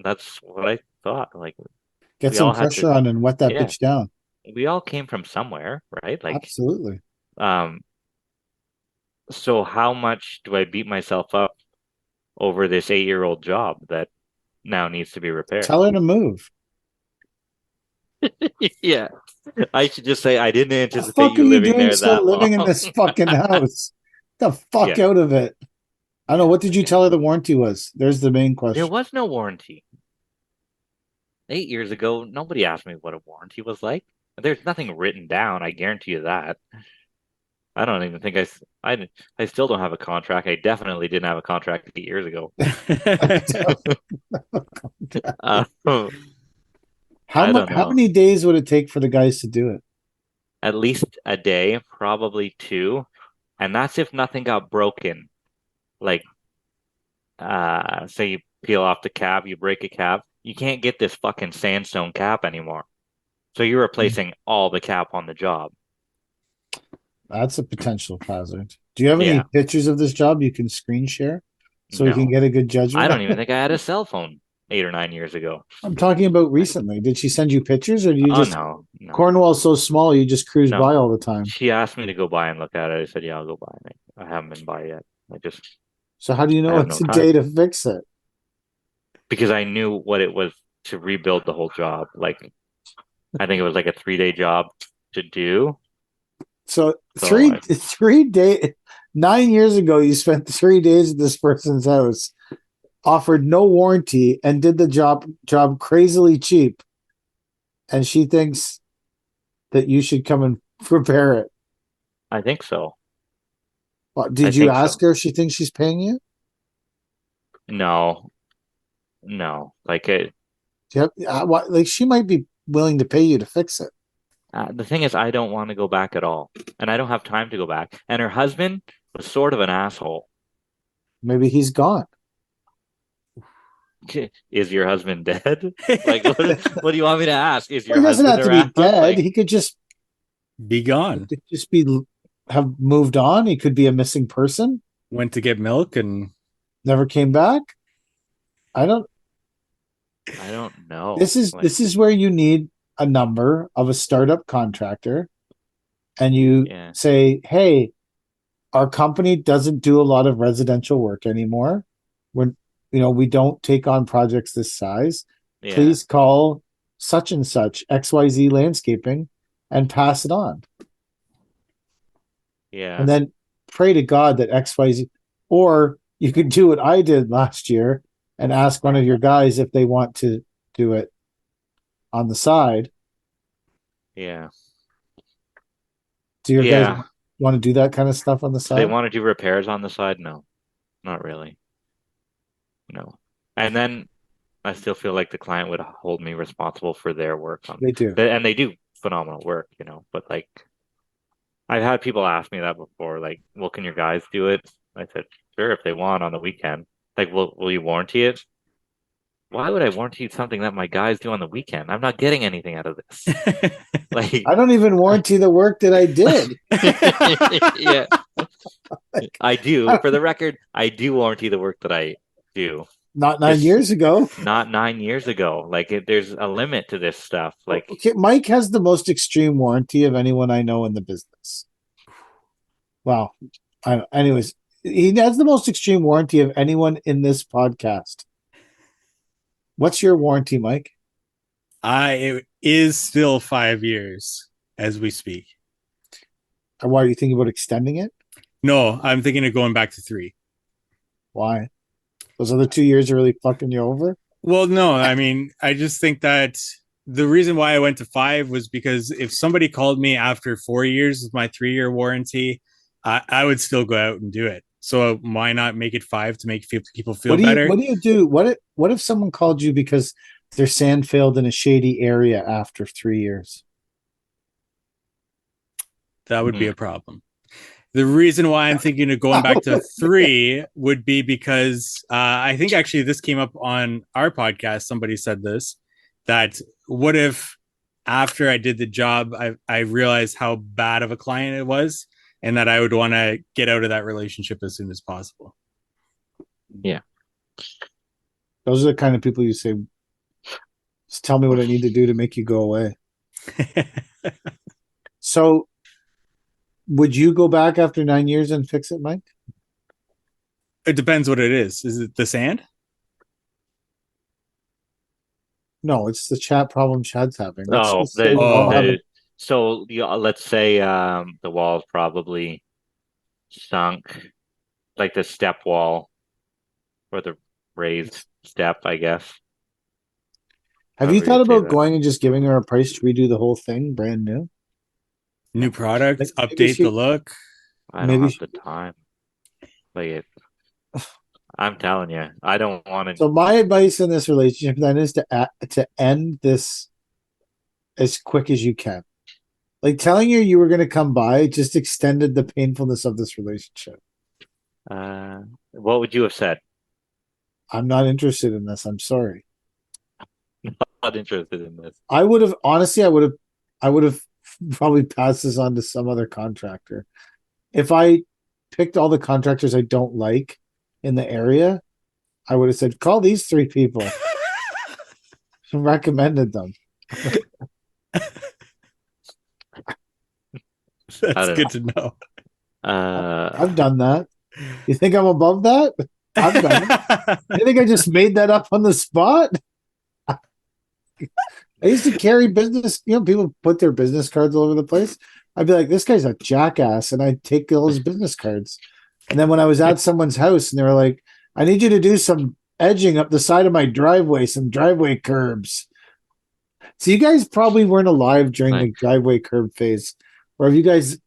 that's what I thought. Like, Get we some all had to, pressure on and wet that yeah, bitch down. we all came from somewhere, right? Like, Absolutely. um, so how much do I beat myself up over this 8-year-old job that now needs to be repaired? Tell her to move. Yeah, I should just say I didn't The anticipate fuck are you you living doing there still that living in long. this fucking house? The fuck Yeah, out of it. I don't know. What did you tell her the warranty was? There's the main there question. was no warranty. 8 years ago, nobody asked me what a warranty was like. There's nothing written down. I guarantee you that. I don't even think I still don't have a contract. I definitely didn't have a contract 8 years ago. How I much? don't How know. many days would it take for the guys to do it? At least a day, probably two, and that's if nothing got broken. Like, say you peel off the cap, you break a cap, you can't get this fucking sandstone cap anymore. So you're replacing all the cap on the job. That's a potential hazard. Do you have any Yeah, pictures of this job you can screen share so we can no, get a good I judgment? don't even think I had a cell phone 8 or 9 years ago. I'm talking about recently. Did she send you pictures or do you Oh just no, no, Cornwall's so small you just cruise no. by all the time? She asked me to go by and look at it. I said, yeah, I'll go by. I haven't been by yet. So how do you I know have it's no a time day to fix it? because I knew what it was to rebuild the whole job. Like, I think it was like a 3-day job to do. So So I, 3 day 9 years ago you spent 3 days at this person's house, offered no warranty, and did the job crazily cheap, and she thinks that you should come and repair it. I think so. Well, I did you think ask so. her if she thinks she's paying you? No, no. Like, Like she might be willing to pay you to fix it. the thing is, I don't want to go back at all, and I don't have time to go back. And her husband was sort of an asshole. Maybe he's gone. Is your husband dead? Like, what do you want me to ask? Is Well, your he doesn't husband have to be around? dead. Like, He could just Be gone. be have moved on. He could be a missing person. Went to get milk and Never came back. I don't. I don't know. This is Like, this is where you need a number of a startup contractor, and you yeah, say, "Hey, our company doesn't do a lot of residential work anymore. When we don't take on projects this size. yeah, Please call such and such XYZ Landscaping and pass it on." And yeah, then pray to God that XYZ, or you could do what I did last year and ask one of your guys if they want to do it on the side. yeah, Do your guys yeah. want to do that kind of stuff on the Do they side? want to do repairs on the side? No, not really. No. And then I still feel like the client would hold me responsible for their work They do. and they do phenomenal work, but like I've had people ask me that before, like, well, can your guys do it? I said, sure, if they want on the weekend. Like, will you warranty it? Why would I warranty something that my guys do on the weekend? I'm not getting anything out of this. Like, I don't even warranty the work that I did. yeah, I do. For the record, I do warranty the work that I do. Not 9 years Just ago. not 9 years ago. Like, there's a limit to this stuff. Like, Okay, Mike has the most extreme warranty of anyone I know in the business. Wow. Anyways, he has the most extreme warranty of anyone in this podcast. What's your warranty, Mike? It is still 5 years as we speak. Or why are you thinking about extending it? No, I'm thinking of going back to 3. Why? Those other 2 years are really fucking you over? Well, no, I mean, I just think that the reason why I went to 5 was because if somebody called me after 4 years with my 3-year warranty, I would still go out and do it. So why not make it 5 to make people feel better? What do you do? What if someone called you because their sand failed in a shady area after 3 years? That would be a problem. The reason why I'm thinking of going back to 3 would be because I think actually this came up on our podcast. Somebody said this, that what if after I did the job, I realized how bad of a client it was and that I would want to get out of that relationship as soon as possible. yeah. Those are the kind of people you say, just tell me what I need to do to make you go away. So would you go back after 9 years and fix it, Mike? It depends what it is. Is it the sand? No, it's the chat problem Chad's having. Oh, so let's say the wall's probably sunk, like the step wall or the raised step, I guess. Have you thought about going and just giving her a price to redo the whole thing, brand new? New product, update the look. I don't have the time. Like I'm telling you, I don't want to. So my advice in this relationship then is to end this as quick as you can. Like telling you were going to come by just extended the painfulness of this relationship. What would you have said? I'm not interested in this. I'm sorry. Not interested in this. I would have probably passed this on to some other contractor. If I picked all the contractors I don't like in the area, I would have said, call these 3 people. Recommended them. That's good to know. I've done that. You think I'm above that? I've done it. You think I just made that up on the spot? I used to carry business, people put their business cards all over the place. I'd be like, this guy's a jackass, and I'd take all his business cards. And then when I was at someone's house and they were like, I need you to do some edging up the side of my driveway, some driveway curbs. So you guys probably weren't alive during the driveway curb phase. Or have you guys,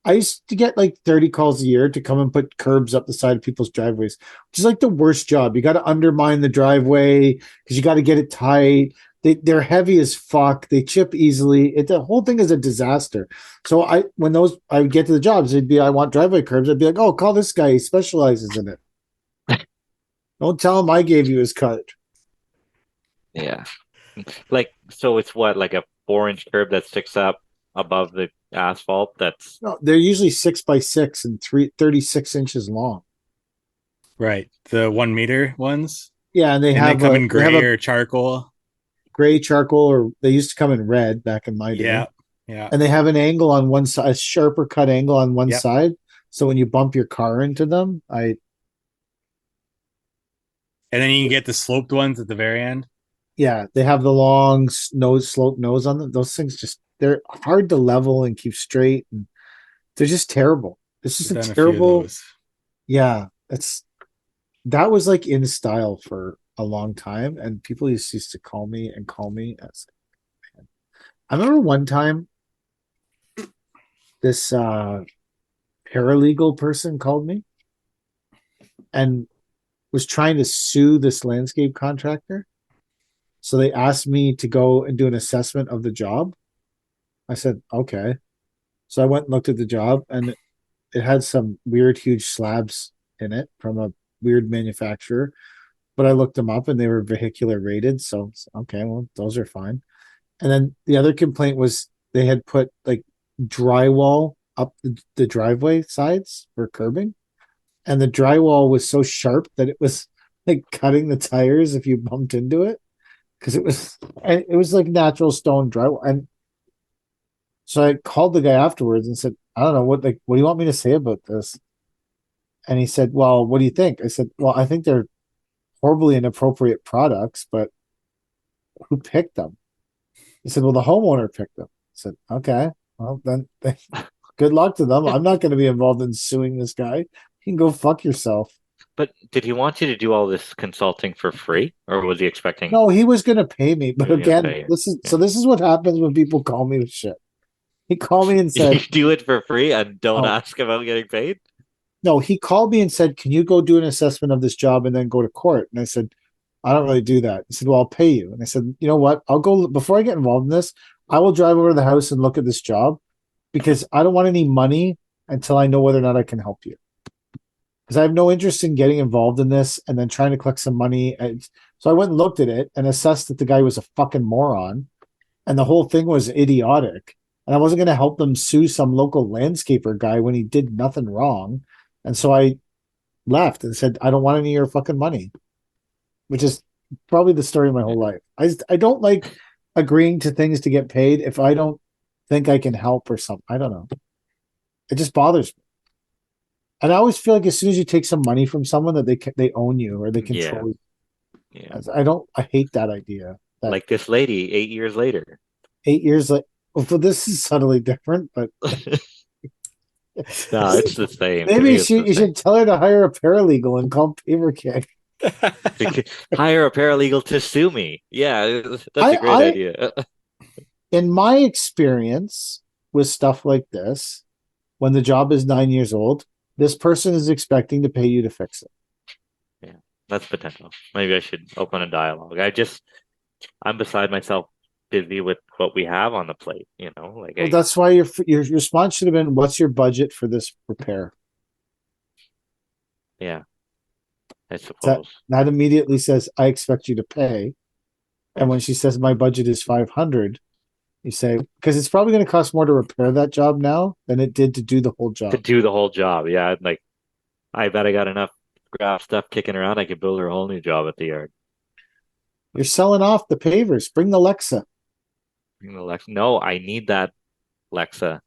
I used to get like 30 calls a year to come and put curbs up the side of people's driveways, which is like the worst job. You got to undermine the driveway because you got to get it tight. They're heavy as fuck. They chip easily. The whole thing is a disaster. So I would get to the jobs, I want driveway curbs. I'd be like, oh, call this guy. He specializes in it. Don't tell him I gave you his card. Yeah. So it's what, like a 4-inch curb that sticks up above the asphalt? No, they're usually 6x6 and 36 inches long. Right. The 1 meter ones. Yeah. And they come in gray or charcoal. Gray charcoal, or they used to come in red back in my day. Yeah. And they have an angle on one side, a sharper cut angle on one side. So when you bump your car into them, and then you can get the sloped ones at the very end. Yeah, they have the long sloped nose on them. Those things they're hard to level and keep straight, and they're just terrible. It's just a terrible. Yeah, that was like in style for a long time, and people used to call me. I remember one time this paralegal person called me, and was trying to sue this landscape contractor. So they asked me to go and do an assessment of the job. I said, okay. So I went and looked at the job, and it had some weird, huge slabs in it from a weird manufacturer. But I looked them up and they were vehicular rated. So, okay, well, those are fine. And then the other complaint was they had put like drywall up the driveway sides for curbing. And the drywall was so sharp that it was like cutting the tires if you bumped into it. Because it was like natural stone drywall. And so I called the guy afterwards and said, I don't know what do you want me to say about this? And he said, well, what do you think? I said, well, I think they're horribly inappropriate products, but who picked them? He said, well, the homeowner picked them. I said, okay, well, then good luck to them. I'm not going to be involved in suing this guy. You can go fuck yourself. But did he want you to do all this consulting for free, or was he expecting? No, he was going to pay me. But again, pay this is what happens when people call me with shit. He called me and said, you do it for free and don't oh, ask about getting paid? no, he called me and said, can you go do an assessment of this job and then go to court? And I said, I don't really do that. He said, well, I'll pay you. And I said, you know what? I'll go before I get involved in this. I will drive over to the house and look at this job because I don't want any money until I know whether or not I can help you. Because I have no interest in getting involved in this and then trying to collect some money. So I went and looked at it and assessed that the guy was a fucking moron and the whole thing was idiotic. And I wasn't going to help them sue some local landscaper guy when he did nothing wrong. And so I left and said, I don't want any of your fucking money, which is probably the story of my whole life. I don't like agreeing to things to get paid if I don't think I can help or something. I don't know. It just bothers me. And I always feel like as soon as you take some money from someone that they own you or they control you. Yeah. I hate that idea. Like this lady 8 years later. 8 years later. Well, this is subtly different, but no, it's the same. Maybe you should tell her to hire a paralegal and call Paper Kick. Hire a paralegal to sue me. Yeah, that's a great idea. In my experience with stuff like this, when the job is 9 years old, this person is expecting to pay you to fix it. Yeah, that's potential. Maybe I should open a dialogue. I'm beside myself, busy with what we have on the plate. That's why your response should have been, "What's your budget for this repair?" Yeah, I suppose that immediately says, "I expect you to pay." And when she says, "My budget is 500," you say, because it's probably going to cost more to repair that job now than it did to do the whole job. To do the whole job, yeah. Like, I bet I got enough scrap stuff kicking around. I could build her a whole new job at the yard. You're selling off the pavers. Bring the Lexa. Bring the Lexa. No, I need that Lexa.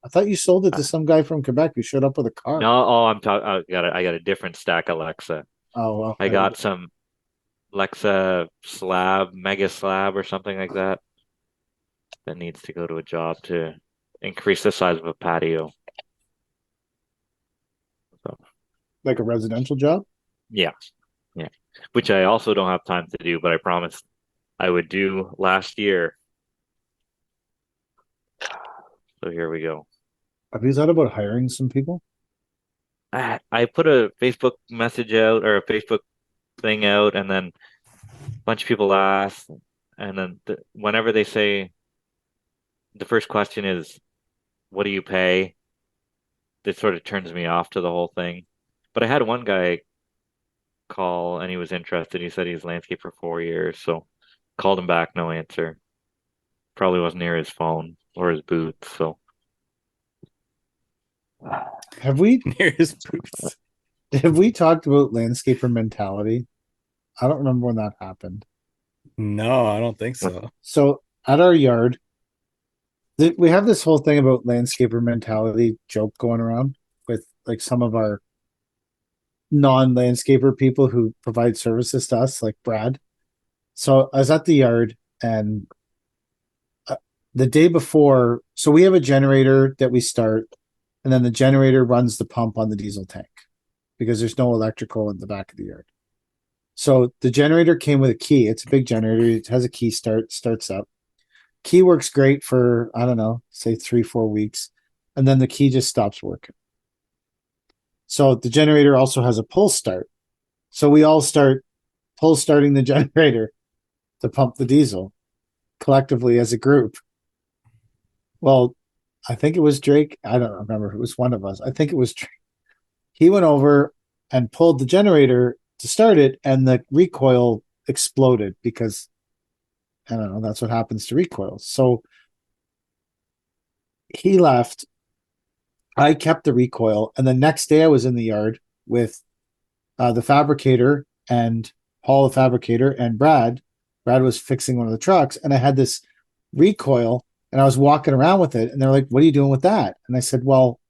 I thought you sold it to some guy from Quebec who showed up with a car. No, oh, I got a different stack of Lexa. Oh, well. I got some Lexa slab, mega slab, or something like that. That needs to go to a job to increase the size of a patio. So, like a residential job? Yeah. Which I also don't have time to do, but I promised I would do last year. So here we go. Have you thought about hiring some people? I put a Facebook message out or a Facebook thing out, and then a bunch of people ask, and then whenever they say, the first question is, what do you pay? This sort of turns me off to the whole thing. But I had one guy call and he was interested. He said he's landscaped for 4 years. So called him back, no answer. Probably wasn't near his phone or his booth. So have we near his booth? Have we talked about landscaper mentality? I don't remember when that happened. No, I don't think so. So at our yard, we have this whole thing about landscaper mentality joke going around with like some of our non-landscaper people who provide services to us, like Brad. So I was at the yard and the day before, so we have a generator that we start, and then the generator runs the pump on the diesel tank because there's no electrical in the back of the yard. So the generator came with a key. It's a big generator. It has a key starts up. Key works great for, I don't know, say 3-4 weeks. And then the key just stops working. So the generator also has a pull start. So we all start pull starting the generator to pump the diesel collectively as a group. Well, I think it was Drake. I don't remember. It was one of us. I think it was Drake. He went over and pulled the generator to start it, and the recoil exploded because I don't know. That's what happens to recoils. So he left. I kept the recoil, and the next day I was in the yard with the fabricator and Paul, the fabricator, and Brad. Brad was fixing one of the trucks, and I had this recoil, and I was walking around with it, and they're like, "What are you doing with that?" And I said, "Well,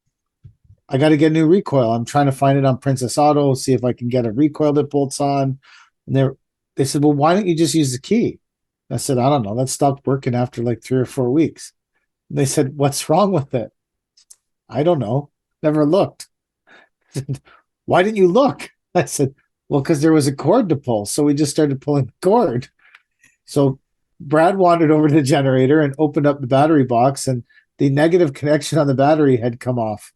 I got to get a new recoil. I'm trying to find it on Princess Auto, see if I can get a recoil that bolts on." And they said, "Well, why don't you just use the key?" I said, "I don't know. That stopped working after like 3 or 4 weeks." And they said, "What's wrong with it?" I don't know. Never looked. Why didn't you look? I said, "Well, because there was a cord to pull." So we just started pulling the cord. So Brad wandered over to the generator and opened up the battery box, and the negative connection on the battery had come off.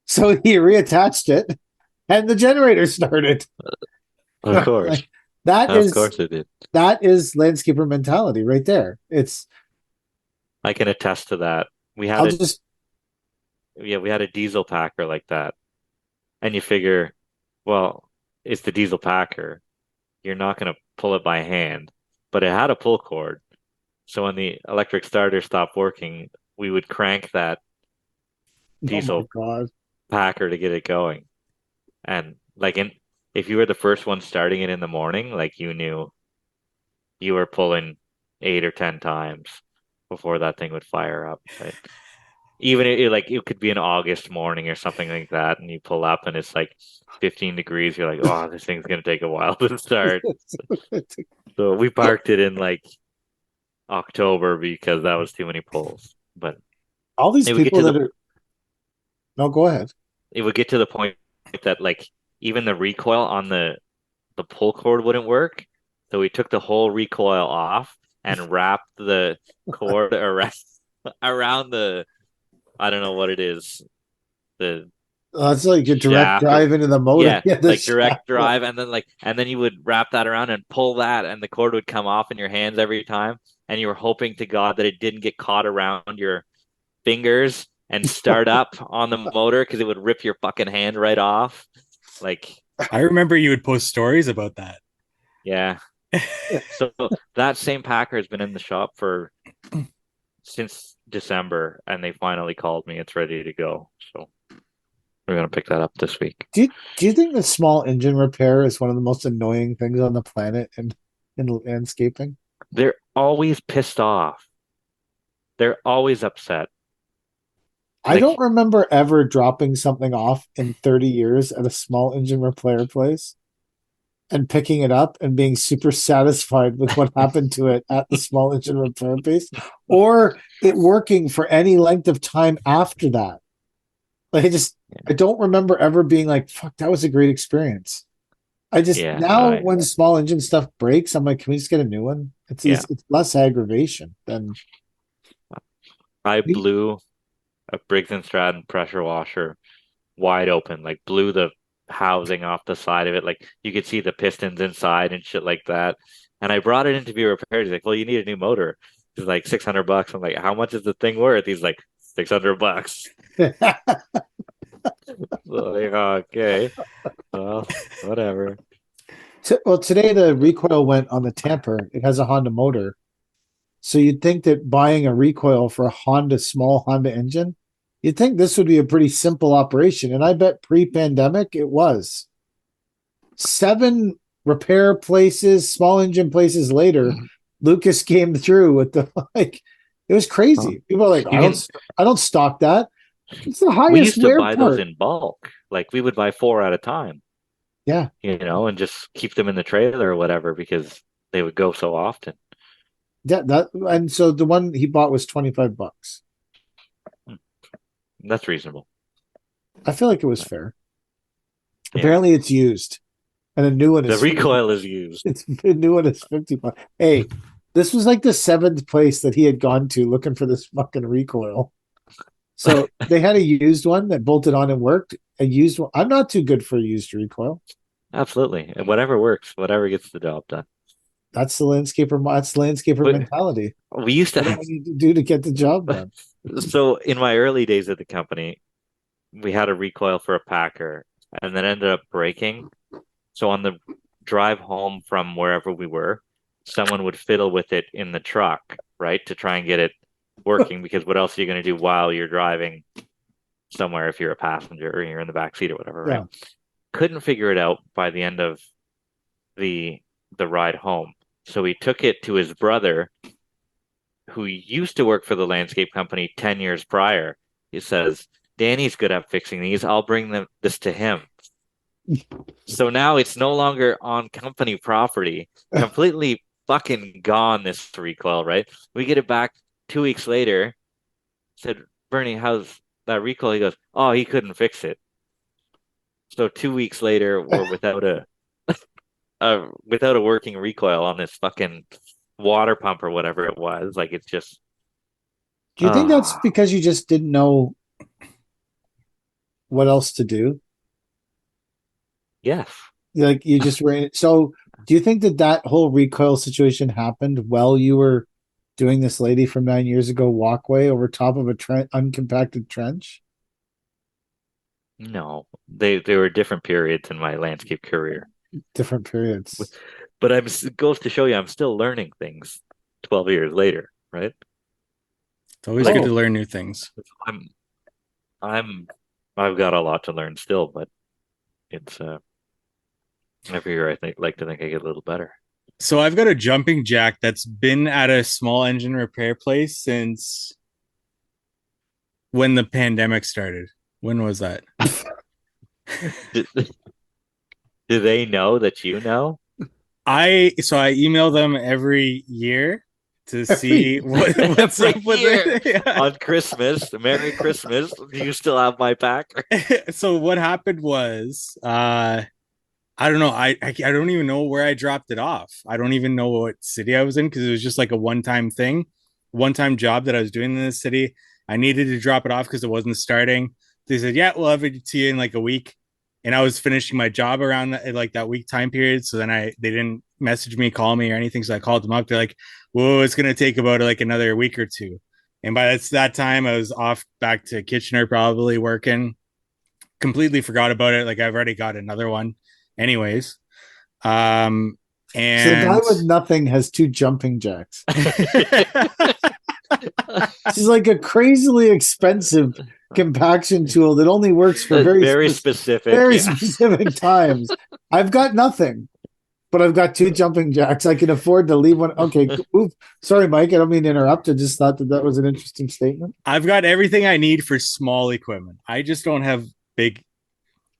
So he reattached it, and the generator started. Of course. Like, that Of is course it did. that is landscaper mentality right there. It's I can attest to that. We I'll had just we had a diesel packer like that. And you figure, well, it's the diesel packer. You're not going to pull it by hand, but it had a pull cord. So when the electric starter stopped working, we would crank that oh my diesel god. packer to get it going. And if you were the first one starting it in the morning, like you knew you were pulling 8 or 10 times before that thing would fire up. Right? Even like it could be an August morning or something like that, and you pull up and it's like 15 degrees. You're like, oh, this thing's gonna take a while to start. So we parked it in like October because that was too many pulls. But All these it would get people to the that are no, go ahead. it would get to the point that like even the recoil on the pull cord wouldn't work. So we took the whole recoil off and wrapped the cord around the I don't know what it is, the That's like a direct shaft or drive into the motor. yeah, Yeah, the like direct shaft. drive and then you would wrap that around and pull that and the cord would come off in your hands every time and you were hoping to God that it didn't get caught around your fingers and start up on the motor because it would rip your fucking hand right off. Like I remember you would post stories about that. yeah. So that same Packer has been in the shop for since December and they finally called me. It's ready to go. So we're gonna pick that up this week. Do you think the small engine repair is one of the most annoying things on the planet in landscaping? They're always pissed off. They're always upset. I don't Like, remember ever dropping something off in 30 years at a small engine repair place and picking it up and being super satisfied with what happened to it at the small engine repair place or it working for any length of time after that. Like I don't remember ever being like, fuck, that was a great experience. I just yeah, now when small engine stuff breaks, I'm like, can we just get a new one? It's yeah. easy, it's less aggravation than I blew a Briggs and Stratton pressure washer wide open, like blew the housing off the side of it. Like you could see the pistons inside and shit like that. And I brought it in to be repaired. He's like, well, you need a new motor. It's like $600. I'm like, how much is the thing worth? He's like, $600. So, like, okay, well, whatever. Well, today the recoil went on the tamper. It has a Honda motor. So you'd think that buying a recoil for a small Honda engine, you'd think this would be a pretty simple operation. And I bet pre-pandemic it was. 7 repair places, small engine places later, Lucas came through with the like it was crazy. People are like, I don't stock that. It's the We highest used to wear buy those part. in bulk. Like we would buy 4 at a time, Yeah. and just keep them in the trailer or whatever because they would go so often. That and so the one he bought was $25. That's reasonable. I feel like it was fair. Yeah. Apparently it's used. And a new one is The recoil is used. It's a new one is $50. Hey, this was like the 7th place that he had gone to looking for this fucking recoil. So they had a used one that bolted on and worked. A used one. I'm not too good for a used recoil. Absolutely. And whatever works, whatever gets the job done. That's the landscaper. That's the landscaper But mentality. we used to Whatever you need to do to get the job done. so in my early days at the company, we had a recoil for a Packer and then ended up breaking. So on the drive home from wherever we were, someone would fiddle with it in the truck, right, to try and get it working because what else are you going to do while you're driving somewhere if you're a passenger or you're in the back seat or whatever, right? Yeah. Couldn't figure it out by the end of the the ride home. So he took it to his brother who used to work for the landscape company 10 years prior. He says, Danny's good at fixing these. I'll bring this to him. So now it's no longer on company property, completely fucking gone, this recoil, right? We get it back 2 weeks later. Said, Bernie, how's that recoil? He goes, oh, he couldn't fix it. So 2 weeks later, we're without a working recoil on this fucking water pump or whatever it was. Like it's just Do you think that's because you just didn't know what else to do? yes. Like you just were. So, do you think that that whole recoil situation happened while you were doing this lady from 9 years ago walkway over top of a uncompacted trench? No. They were different periods in my landscape career. Different periods. But it goes to show you I'm still learning things 12 years later, right? It's always Like good to learn new things. I'm I'm I've got a lot to learn still, but it's every year I like to think I get a little better. So I've got a jumping jack that's been at a small engine repair place since when the pandemic started. When was that? Do, do they know that you know? I email them every year to see what's Every up with year it. Yeah. on Christmas, Merry Christmas. Do you still have my pack? So what happened was I don't know. I don't even know where I dropped it off. I don't even know what city I was in because it was just like a one-time thing, one-time job that I was doing in this city. I needed to drop it off because it wasn't starting. They said, "Yeah, we'll have it to you in like a week." And I was finishing my job around like that week time period. So then they didn't message me, call me, or anything. So I called them up. They're like, "Whoa, it's gonna take about like another week or two." And by that time, I was off back to Kitchener, probably working. Completely forgot about it. Like I've already got another one anyways. Um, So the guy and with nothing has two jumping jacks. This is like a crazily expensive compaction tool that only works for Very specific. very Yeah. specific times. I've got nothing, but I've got two jumping jacks. I can afford to leave one. Okay, oof. Sorry, Mike. I don't mean to interrupt. I just thought that was an interesting statement. I've got everything I need for small equipment. I just don't have big,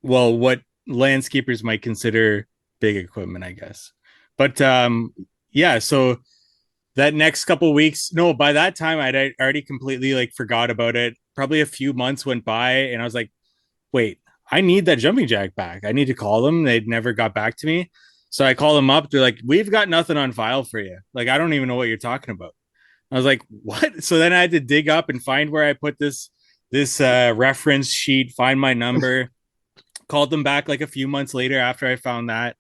well, what landscapers might consider big equipment, I guess. But yeah, so that next couple weeks, no, by that time I'd already completely like forgot about it. Probably a few months went by and I was like, wait, I need that jumping jack back. I need to call them. They'd never got back to me. So I call them up. They're like, we've got nothing on file for you. Like, I don't even know what you're talking about. I was like, what? So then I had to dig up and find where I put this reference sheet, find my number, called them back like a few months later after I found that.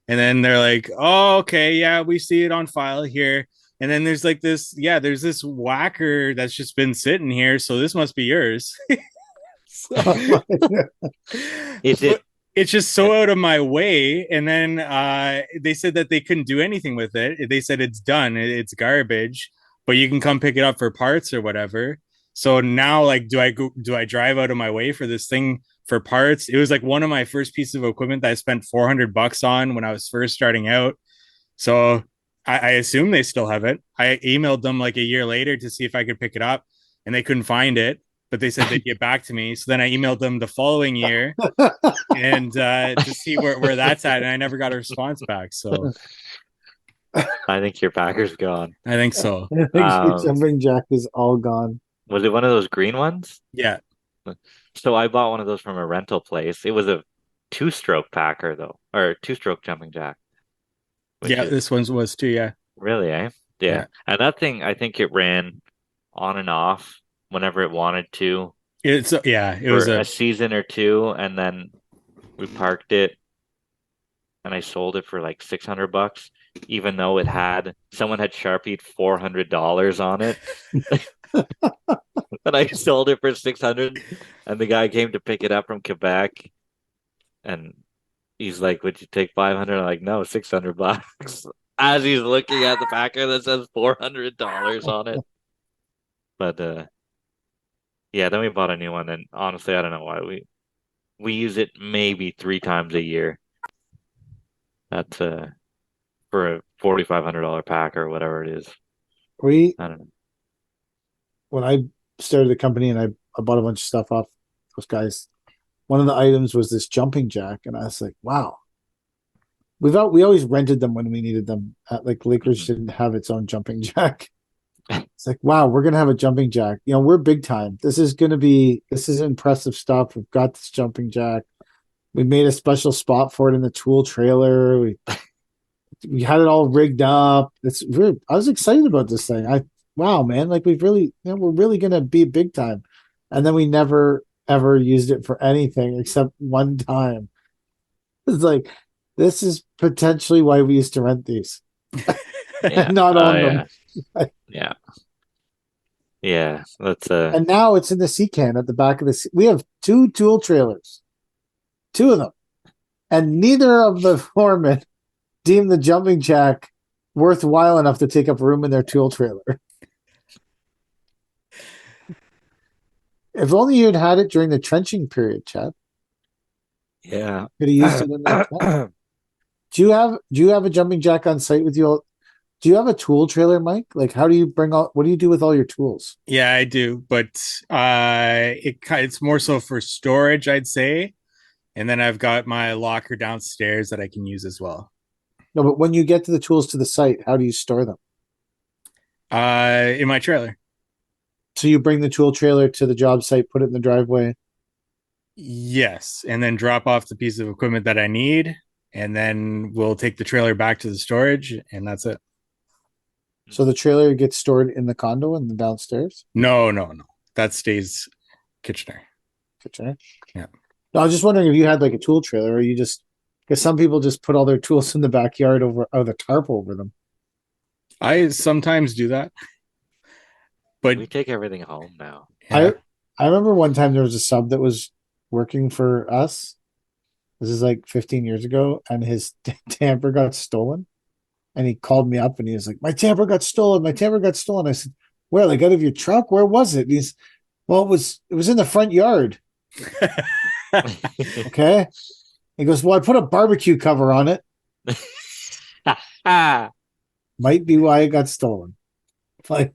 And then they're like, oh, okay, yeah, we see it on file here. And then there's like this, yeah, there's this whacker that's just been sitting here. So this must be yours. So, Is it? but it's just so out of my way. And then they said that they couldn't do anything with it. They said it's done, it's garbage, but you can come pick it up for parts or whatever. So now, like, do I drive out of my way for this thing for parts? It was like one of my first pieces of equipment that I spent $400 on when I was first starting out. So I assume they still have it. I emailed them like a year later to see if I could pick it up, and they couldn't find it. But they said they'd get back to me. So then I emailed them the following year and to see where that's at, and I never got a response back. So I think your Packer's gone. I think so. I think your jumping jack is all gone. Was it one of those green ones? Yeah. So I bought one of those from a rental place. It was a two-stroke Packer though, or two-stroke jumping jack. Yeah, this one was too. Yeah. Really, eh? Yeah. Yeah. And that thing, I think it ran on and off whenever it wanted to It for was a season or two, and then we parked it and I sold it for like $600, even though it had someone had Sharpied $400 on it. And I sold it for 600, and the guy came to pick it up from Quebec, and he's like, "Would you take 500?" I'm like, "No, $600." As he's looking at the packer that says $400 on it. But yeah, then we bought a new one, and honestly, I don't know why we use it maybe 3 times a year. That's for a $4,500 pack or whatever it is. We I don't know. when I started the company and I bought a bunch of stuff off those guys, one of the items was this jumping jack, and I was like, wow. We always rented them when we needed them. Like Lakers Mhm. didn't have its own jumping jack. It's like, wow, we're gonna have a jumping jack. You know, we're big time. This is impressive stuff. We've got this jumping jack. We made a special spot for it in the tool trailer. We had it all rigged up. I was excited about this thing. Wow, man, like we're really gonna be big time. And then we never ever used it for anything except one time. It's like this is potentially why we used to rent these Yeah. and not Oh own them. yeah. Yeah. Yeah. That's And now it's in the sea can at the back of the. We have two tool trailers, two of them, and neither of the foremen deemed the jumping jack worthwhile enough to take up room in their tool trailer. If only you'd had it during the trenching period, Chad. yeah. Could have used it in that time. Do you have a jumping jack on site with you? Do you have a tool trailer, Mike? Like, how do you bring all? What do you do with all your tools? Yeah, I do, but it's more so for storage, I'd say. And then I've got my locker downstairs that I can use as well. No, but when you get to the tools to the site, how do you store them? In my trailer. So you bring the tool trailer to the job site, put it in the driveway. Yes, and then drop off the piece of equipment that I need, and then we'll take the trailer back to the storage, and that's it. So the trailer gets stored in the condo in the downstairs No, no, no. That stays Kitchener. kitchen. Yeah. No, I was just wondering if you had like a tool trailer, or you just because some people just put all their tools in the backyard over the tarp over them. I sometimes do that, but We take everything home now. yeah. I remember one time there was a sub that was working for us. This is like 15 years ago, and his tamper got stolen. And he called me up and he was like, "My tamper got stolen. My tamper got stolen." I said, "Where? Like out of your truck? Where was it?" And he's, "Well, it was in the front yard." Okay. He goes, "Well, I put a barbecue cover on it. Might be why it got stolen." Like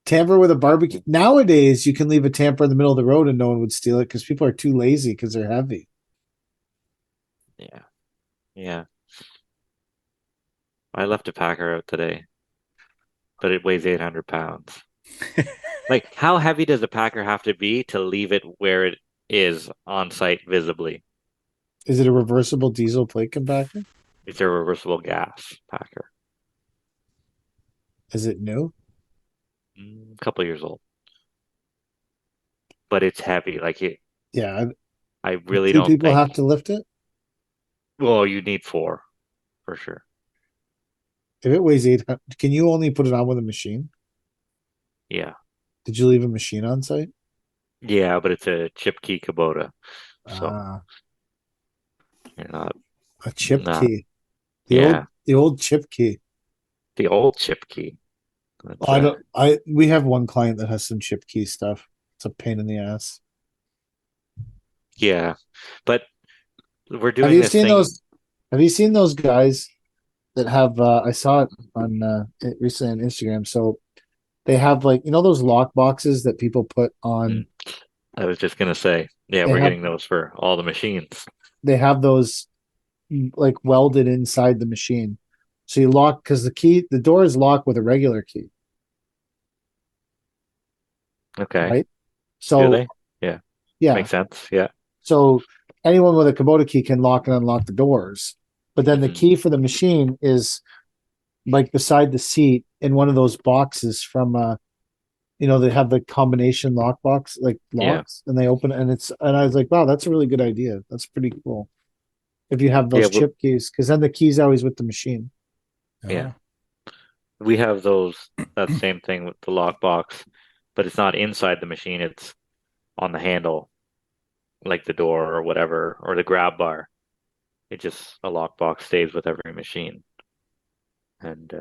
tamper with a barbecue. Nowadays, you can leave a tamper in the middle of the road and no one would steal it because people are too lazy because they're heavy. Yeah. Yeah. I left a packer out today, but it weighs 800 pounds. Like, how heavy does a packer have to be to leave it where it is on site visibly? Is it a reversible diesel plate compactor? It's a reversible gas packer. Is it new? A couple years old, but it's heavy. Like it, Yeah. I really Two don't people think. have to lift it. Well, you need four for sure. If it weighs 800, can you only put it on with a machine? Yeah, Did you leave a machine on site? yeah, but it's a chip key Kubota, so Ah, you're not a chip not. key. Yeah, The old chip key. the old chip key. That's I don't we have one client that has some chip key stuff. It's a pain in the ass. yeah, but we're Have doing you this seen thing. those have you seen those guys that have I saw it on recently on Instagram. So they have like those lock boxes that people put on Mm, I was just gonna say, yeah, they we're have getting those for all the machines. they have those like welded inside the machine. So you lock because the door is locked with a regular key, Okay, right? do So they? Yeah, yeah, makes sense. Yeah. so anyone with a Kubota key can lock and unlock the doors. But then the Hmm. key for the machine is like beside the seat in one of those boxes from they have the combination lock box like Yeah. locks and they open it and I was like, wow, that's a really good idea. That's pretty cool. if you have Yeah, those chip keys, because then the key's always with the machine. yeah. We have that same thing with the lockbox, but it's not inside the machine, it's on the handle, like the door or whatever, or the grab bar. A lockbox stays with every machine, and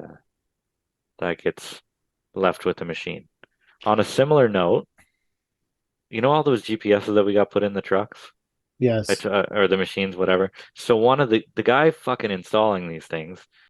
that gets left with the machine. On a similar note, you know all those GPSs that we got put in the trucks? Yes. Or the machines, whatever. So one of the guy fucking installing these things